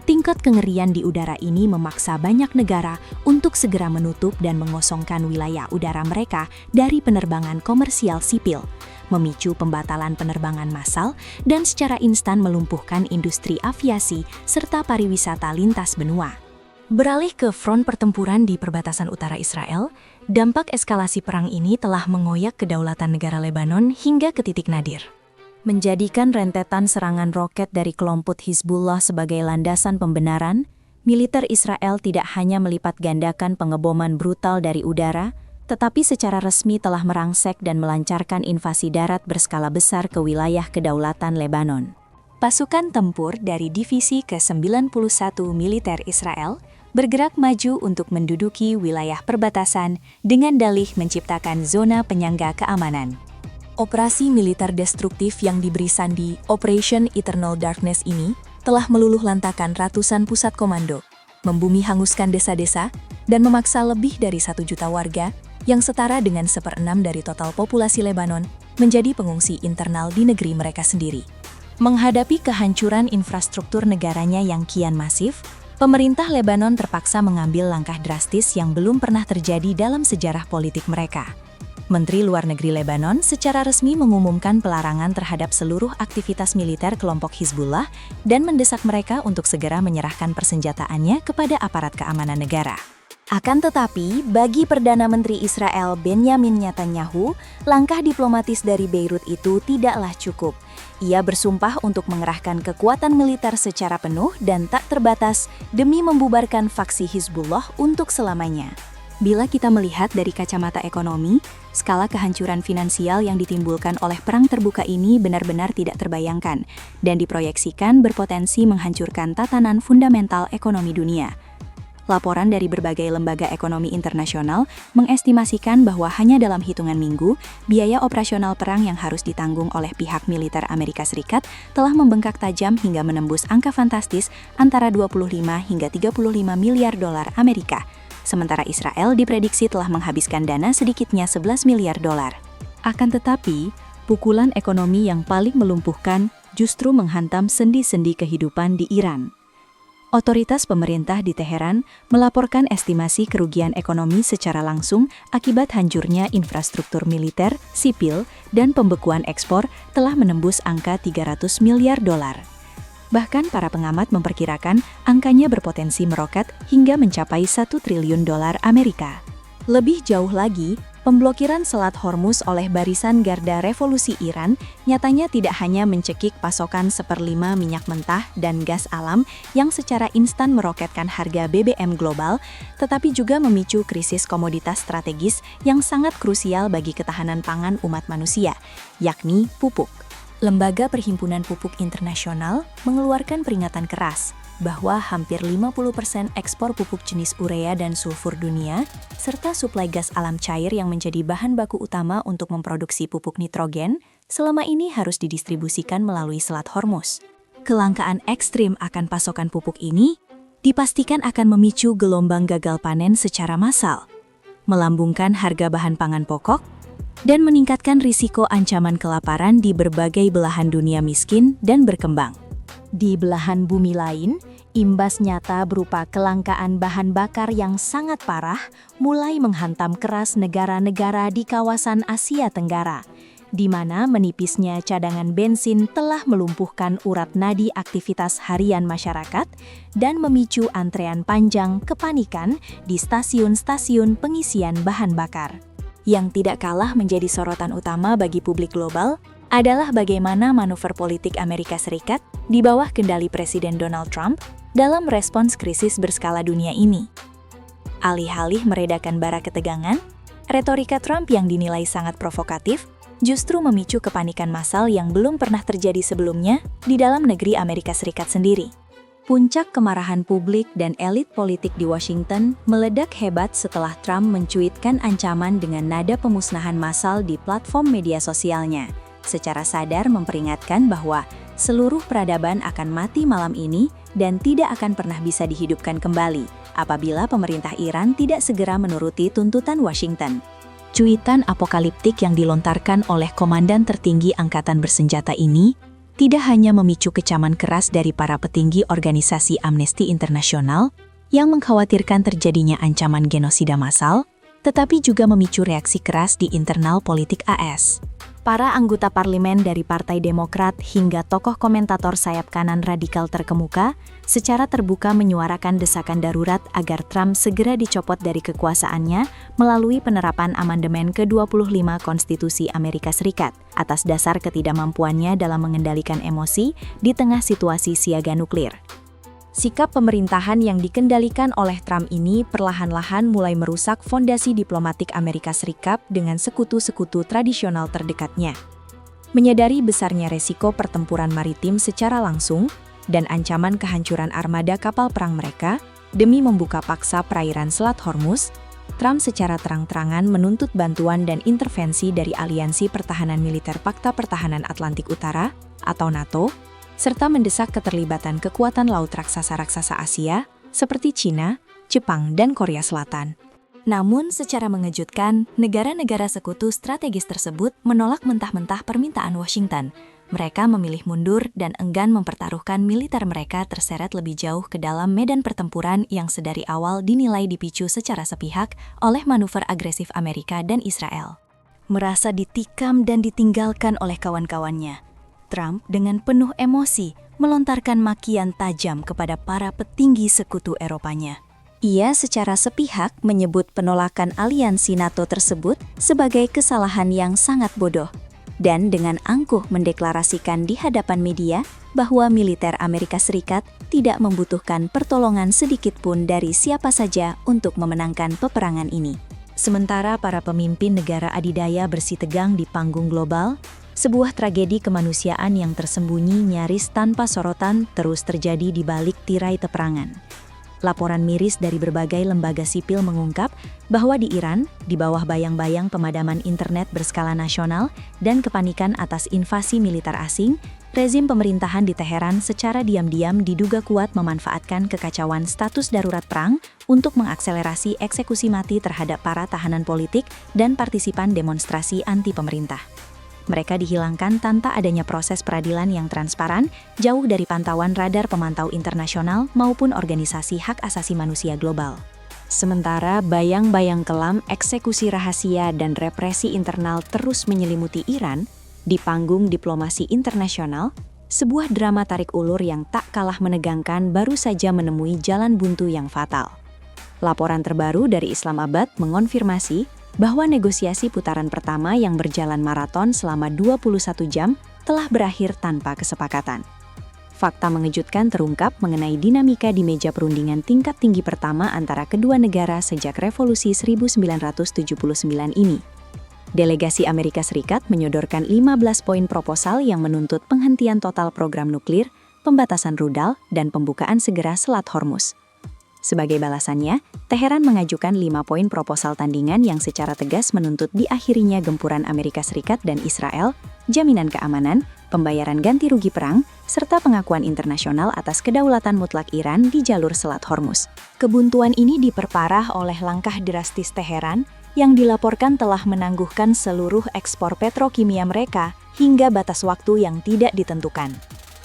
Tingkat kengerian di udara ini memaksa banyak negara untuk segera menutup dan mengosongkan wilayah udara mereka dari penerbangan komersial sipil, memicu pembatalan penerbangan massal dan secara instan melumpuhkan industri aviasi serta pariwisata lintas benua. Beralih ke front pertempuran di perbatasan utara Israel, dampak eskalasi perang ini telah mengoyak kedaulatan negara Lebanon hingga ke titik nadir. Menjadikan rentetan serangan roket dari kelompok Hizbullah sebagai landasan pembenaran, militer Israel tidak hanya melipat gandakan pengeboman brutal dari udara, tetapi secara resmi telah merangsek dan melancarkan invasi darat berskala besar ke wilayah kedaulatan Lebanon. Pasukan tempur dari Divisi ke-91 militer Israel bergerak maju untuk menduduki wilayah perbatasan dengan dalih menciptakan zona penyangga keamanan. Operasi militer destruktif yang diberi sandi Operation Eternal Darkness ini telah meluluh lantakan ratusan pusat komando, membumi hanguskan desa-desa, dan memaksa lebih dari 1 juta warga yang setara dengan 1/6 dari total populasi Lebanon menjadi pengungsi internal di negeri mereka sendiri. Menghadapi kehancuran infrastruktur negaranya yang kian masif, pemerintah Lebanon terpaksa mengambil langkah drastis yang belum pernah terjadi dalam sejarah politik mereka. Menteri Luar Negeri Lebanon secara resmi mengumumkan pelarangan terhadap seluruh aktivitas militer kelompok Hizbullah dan mendesak mereka untuk segera menyerahkan persenjataannya kepada aparat keamanan negara. Akan tetapi, bagi Perdana Menteri Israel Benjamin Netanyahu, langkah diplomatis dari Beirut itu tidaklah cukup. Ia bersumpah untuk mengerahkan kekuatan militer secara penuh dan tak terbatas demi membubarkan faksi Hizbullah untuk selamanya. Bila kita melihat dari kacamata ekonomi, skala kehancuran finansial yang ditimbulkan oleh perang terbuka ini benar-benar tidak terbayangkan dan diproyeksikan berpotensi menghancurkan tatanan fundamental ekonomi dunia. Laporan dari berbagai lembaga ekonomi internasional mengestimasikan bahwa hanya dalam hitungan minggu, biaya operasional perang yang harus ditanggung oleh pihak militer Amerika Serikat telah membengkak tajam hingga menembus angka fantastis antara 25 hingga 35 miliar dolar Amerika. Sementara Israel diprediksi telah menghabiskan dana sedikitnya 11 miliar dolar. Akan tetapi, pukulan ekonomi yang paling melumpuhkan justru menghantam sendi-sendi kehidupan di Iran. Otoritas pemerintah di Teheran melaporkan estimasi kerugian ekonomi secara langsung akibat hancurnya infrastruktur militer, sipil, dan pembekuan ekspor telah menembus angka 300 miliar dolar. Bahkan para pengamat memperkirakan angkanya berpotensi meroket hingga mencapai 1 triliun dolar Amerika. Lebih jauh lagi, pemblokiran Selat Hormuz oleh Barisan Garda Revolusi Iran nyatanya tidak hanya mencekik pasokan 1/5 minyak mentah dan gas alam yang secara instan meroketkan harga BBM global, tetapi juga memicu krisis komoditas strategis yang sangat krusial bagi ketahanan pangan umat manusia, yakni pupuk. Lembaga Perhimpunan Pupuk Internasional mengeluarkan peringatan keras bahwa hampir 50% ekspor pupuk jenis urea dan sulfur dunia, serta suplai gas alam cair yang menjadi bahan baku utama untuk memproduksi pupuk nitrogen, selama ini harus didistribusikan melalui Selat Hormuz. Kelangkaan ekstrim akan pasokan pupuk ini dipastikan akan memicu gelombang gagal panen secara massal, melambungkan harga bahan pangan pokok, dan meningkatkan risiko ancaman kelaparan di berbagai belahan dunia miskin dan berkembang. Di belahan bumi lain, Imbas nyata berupa kelangkaan bahan bakar yang sangat parah mulai menghantam keras negara-negara di kawasan Asia Tenggara, di mana menipisnya cadangan bensin telah melumpuhkan urat nadi aktivitas harian masyarakat dan memicu antrean panjang kepanikan di stasiun-stasiun pengisian bahan bakar. Yang tidak kalah menjadi sorotan utama bagi publik global adalah bagaimana manuver politik Amerika Serikat di bawah kendali Presiden Donald Trump dalam respons krisis berskala dunia ini. Alih-alih meredakan bara ketegangan, retorika Trump yang dinilai sangat provokatif justru memicu kepanikan massal yang belum pernah terjadi sebelumnya di dalam negeri Amerika Serikat sendiri. Puncak kemarahan publik dan elit politik di Washington meledak hebat setelah Trump mencuitkan ancaman dengan nada pemusnahan massal di platform media sosialnya, secara sadar memperingatkan bahwa seluruh peradaban akan mati malam ini dan tidak akan pernah bisa dihidupkan kembali apabila pemerintah Iran tidak segera menuruti tuntutan Washington. Cuitan apokaliptik yang dilontarkan oleh komandan tertinggi angkatan bersenjata ini tidak hanya memicu kecaman keras dari para petinggi organisasi Amnesty International yang mengkhawatirkan terjadinya ancaman genosida massal, tetapi juga memicu reaksi keras di internal politik AS. Para anggota parlemen dari Partai Demokrat hingga tokoh komentator sayap kanan radikal terkemuka secara terbuka menyuarakan desakan darurat agar Trump segera dicopot dari kekuasaannya melalui penerapan amandemen ke-25 Konstitusi Amerika Serikat atas dasar ketidakmampuannya dalam mengendalikan emosi di tengah situasi siaga nuklir. Sikap pemerintahan yang dikendalikan oleh Trump ini perlahan-lahan mulai merusak fondasi diplomatik Amerika Serikat dengan sekutu-sekutu tradisional terdekatnya. Menyadari besarnya resiko pertempuran maritim secara langsung dan ancaman kehancuran armada kapal perang mereka demi membuka paksa perairan Selat Hormuz, Trump secara terang-terangan menuntut bantuan dan intervensi dari Aliansi Pertahanan Militer Pakta Pertahanan Atlantik Utara atau NATO, serta mendesak keterlibatan kekuatan laut raksasa-raksasa Asia seperti China, Jepang, dan Korea Selatan. Namun, secara mengejutkan, negara-negara sekutu strategis tersebut menolak mentah-mentah permintaan Washington. Mereka memilih mundur dan enggan mempertaruhkan militer mereka terseret lebih jauh ke dalam medan pertempuran yang sedari awal dinilai dipicu secara sepihak oleh manuver agresif Amerika dan Israel. Merasa ditikam dan ditinggalkan oleh kawan-kawannya, Trump dengan penuh emosi melontarkan makian tajam kepada para petinggi sekutu Eropanya. Ia secara sepihak menyebut penolakan aliansi NATO tersebut sebagai kesalahan yang sangat bodoh, dan dengan angkuh mendeklarasikan di hadapan media bahwa militer Amerika Serikat tidak membutuhkan pertolongan sedikit pun dari siapa saja untuk memenangkan peperangan ini. Sementara para pemimpin negara adidaya bersitegang di panggung global, sebuah tragedi kemanusiaan yang tersembunyi nyaris tanpa sorotan terus terjadi di balik tirai peperangan. Laporan miris dari berbagai lembaga sipil mengungkap bahwa di Iran, di bawah bayang-bayang pemadaman internet berskala nasional dan kepanikan atas invasi militer asing, rezim pemerintahan di Teheran secara diam-diam diduga kuat memanfaatkan kekacauan status darurat perang untuk mengakselerasi eksekusi mati terhadap para tahanan politik dan partisipan demonstrasi anti pemerintah. Mereka dihilangkan tanpa adanya proses peradilan yang transparan, jauh dari pantauan radar pemantau internasional maupun organisasi hak asasi manusia global. Sementara bayang-bayang kelam eksekusi rahasia dan represi internal terus menyelimuti Iran, di panggung diplomasi internasional, sebuah drama tarik ulur yang tak kalah menegangkan baru saja menemui jalan buntu yang fatal. Laporan terbaru dari Islamabad mengonfirmasi bahwa negosiasi putaran pertama yang berjalan maraton selama 21 jam telah berakhir tanpa kesepakatan. Fakta mengejutkan terungkap mengenai dinamika di meja perundingan tingkat tinggi pertama antara kedua negara sejak Revolusi 1979 ini. Delegasi Amerika Serikat menyodorkan 15 poin proposal yang menuntut penghentian total program nuklir, pembatasan rudal, dan pembukaan segera Selat Hormuz. Sebagai balasannya, Teheran mengajukan 5 poin proposal tandingan yang secara tegas menuntut diakhirinya gempuran Amerika Serikat dan Israel, jaminan keamanan, pembayaran ganti rugi perang, serta pengakuan internasional atas kedaulatan mutlak Iran di jalur Selat Hormuz. Kebuntuan ini diperparah oleh langkah drastis Teheran yang dilaporkan telah menangguhkan seluruh ekspor petrokimia mereka hingga batas waktu yang tidak ditentukan.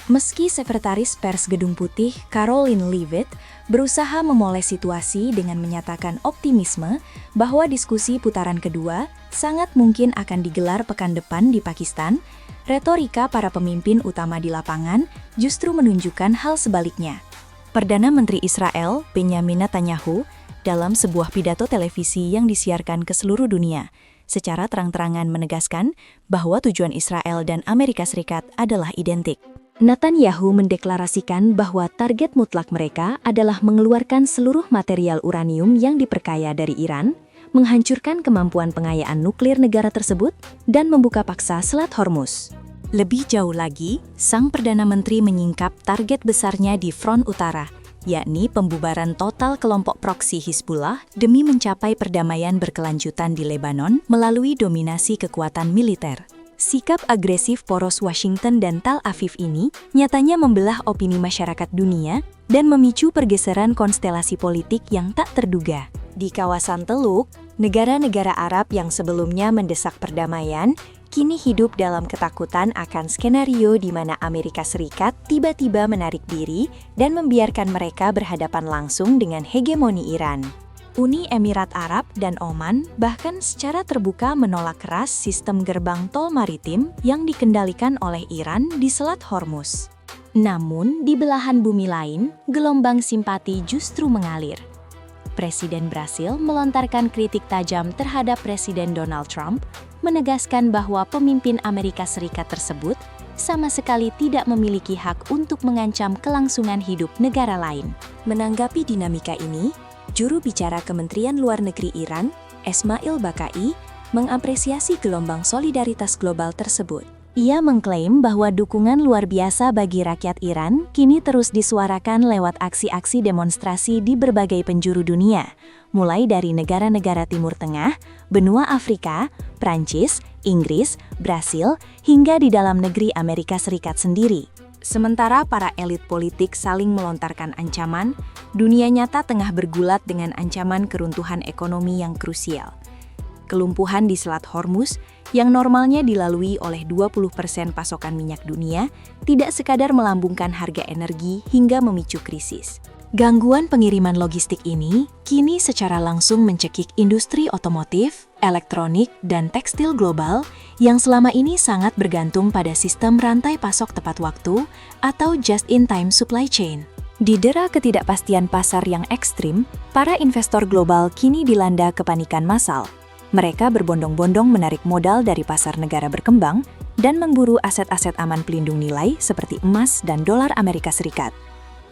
Meski Sekretaris Pers Gedung Putih Caroline Leavitt berusaha memoles situasi dengan menyatakan optimisme bahwa diskusi putaran kedua sangat mungkin akan digelar pekan depan di Pakistan, retorika para pemimpin utama di lapangan justru menunjukkan hal sebaliknya. Perdana Menteri Israel, Benjamin Netanyahu, dalam sebuah pidato televisi yang disiarkan ke seluruh dunia, secara terang-terangan menegaskan bahwa tujuan Israel dan Amerika Serikat adalah identik. Netanyahu mendeklarasikan bahwa target mutlak mereka adalah mengeluarkan seluruh material uranium yang diperkaya dari Iran, menghancurkan kemampuan pengayaan nuklir negara tersebut, dan membuka paksa Selat Hormuz. Lebih jauh lagi, sang Perdana Menteri menyingkap target besarnya di front utara, yakni pembubaran total kelompok proksi Hizbullah demi mencapai perdamaian berkelanjutan di Lebanon melalui dominasi kekuatan militer. Sikap agresif poros Washington dan Tel Aviv ini nyatanya membelah opini masyarakat dunia dan memicu pergeseran konstelasi politik yang tak terduga. Di kawasan Teluk, negara-negara Arab yang sebelumnya mendesak perdamaian kini hidup dalam ketakutan akan skenario di mana Amerika Serikat tiba-tiba menarik diri dan membiarkan mereka berhadapan langsung dengan hegemoni Iran. Uni Emirat Arab dan Oman bahkan secara terbuka menolak keras sistem gerbang tol maritim yang dikendalikan oleh Iran di Selat Hormuz. Namun, di belahan bumi lain, gelombang simpati justru mengalir. Presiden Brasil melontarkan kritik tajam terhadap Presiden Donald Trump, menegaskan bahwa pemimpin Amerika Serikat tersebut sama sekali tidak memiliki hak untuk mengancam kelangsungan hidup negara lain. Menanggapi dinamika ini, juru bicara Kementerian Luar Negeri Iran, Esmail Bakai, mengapresiasi gelombang solidaritas global tersebut. Ia mengklaim bahwa dukungan luar biasa bagi rakyat Iran kini terus disuarakan lewat aksi-aksi demonstrasi di berbagai penjuru dunia, mulai dari negara-negara Timur Tengah, benua Afrika, Prancis, Inggris, Brasil, hingga di dalam negeri Amerika Serikat sendiri. Sementara para elit politik saling melontarkan ancaman, dunia nyata tengah bergulat dengan ancaman keruntuhan ekonomi yang krusial. Kelumpuhan di Selat Hormuz, yang normalnya dilalui oleh 20% pasokan minyak dunia, tidak sekadar melambungkan harga energi hingga memicu krisis. Gangguan pengiriman logistik ini kini secara langsung mencekik industri otomotif, elektronik, dan tekstil global yang selama ini sangat bergantung pada sistem rantai pasok tepat waktu atau just-in-time supply chain. Di dera ketidakpastian pasar yang ekstrim, para investor global kini dilanda kepanikan massal. Mereka berbondong-bondong menarik modal dari pasar negara berkembang dan memburu aset-aset aman pelindung nilai seperti emas dan dolar Amerika Serikat.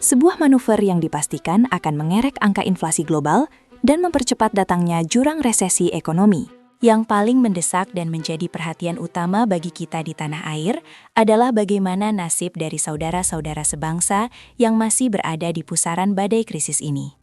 Sebuah manuver yang dipastikan akan mengerek angka inflasi global dan mempercepat datangnya jurang resesi ekonomi. Yang paling mendesak dan menjadi perhatian utama bagi kita di tanah air adalah bagaimana nasib dari saudara-saudara sebangsa yang masih berada di pusaran badai krisis ini.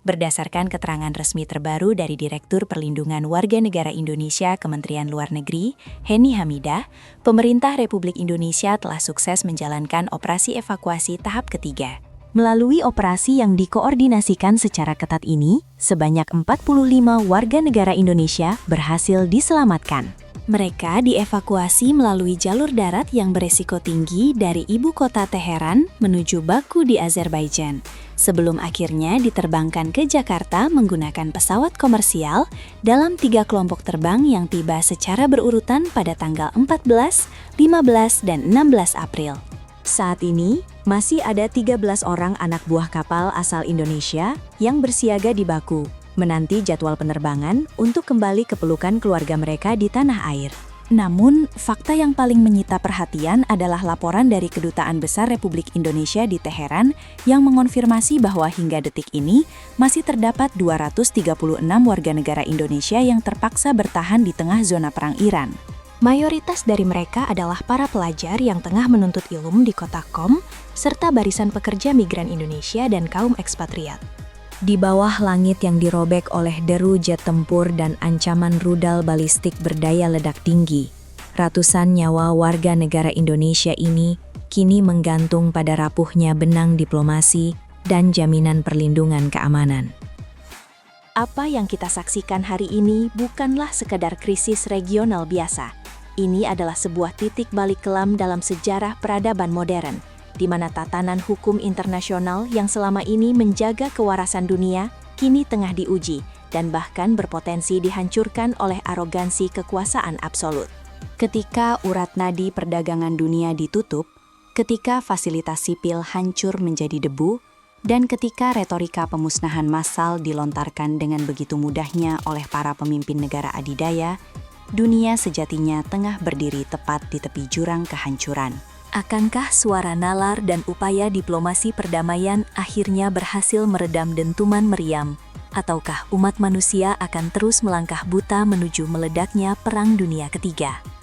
Berdasarkan keterangan resmi terbaru dari Direktur Perlindungan Warga Negara Indonesia Kementerian Luar Negeri, Henny Hamidah, pemerintah Republik Indonesia telah sukses menjalankan operasi evakuasi tahap ketiga. Melalui operasi yang dikoordinasikan secara ketat ini, sebanyak 45 warga negara Indonesia berhasil diselamatkan. Mereka dievakuasi melalui jalur darat yang beresiko tinggi dari ibu kota Teheran menuju Baku di Azerbaijan, sebelum akhirnya diterbangkan ke Jakarta menggunakan pesawat komersial dalam 3 kelompok terbang yang tiba secara berurutan pada tanggal 14, 15, dan 16 April. Saat ini, masih ada 13 orang anak buah kapal asal Indonesia yang bersiaga di Baku, menanti jadwal penerbangan untuk kembali ke pelukan keluarga mereka di tanah air. Namun, fakta yang paling menyita perhatian adalah laporan dari Kedutaan Besar Republik Indonesia di Teheran yang mengonfirmasi bahwa hingga detik ini masih terdapat 236 warga negara Indonesia yang terpaksa bertahan di tengah zona perang Iran. Mayoritas dari mereka adalah para pelajar yang tengah menuntut ilmu di kota Qom, serta barisan pekerja migran Indonesia dan kaum ekspatriat. Di bawah langit yang dirobek oleh deru jet tempur dan ancaman rudal balistik berdaya ledak tinggi, ratusan nyawa warga negara Indonesia ini kini menggantung pada rapuhnya benang diplomasi dan jaminan perlindungan keamanan. Apa yang kita saksikan hari ini bukanlah sekadar krisis regional biasa. Ini adalah sebuah titik balik kelam dalam sejarah peradaban modern, di mana tatanan hukum internasional yang selama ini menjaga kewarasan dunia kini tengah diuji dan bahkan berpotensi dihancurkan oleh arogansi kekuasaan absolut. Ketika urat nadi perdagangan dunia ditutup, ketika fasilitas sipil hancur menjadi debu, dan ketika retorika pemusnahan massal dilontarkan dengan begitu mudahnya oleh para pemimpin negara adidaya, dunia sejatinya tengah berdiri tepat di tepi jurang kehancuran. Akankah suara nalar dan upaya diplomasi perdamaian akhirnya berhasil meredam dentuman meriam? Ataukah umat manusia akan terus melangkah buta menuju meledaknya Perang Dunia Ketiga?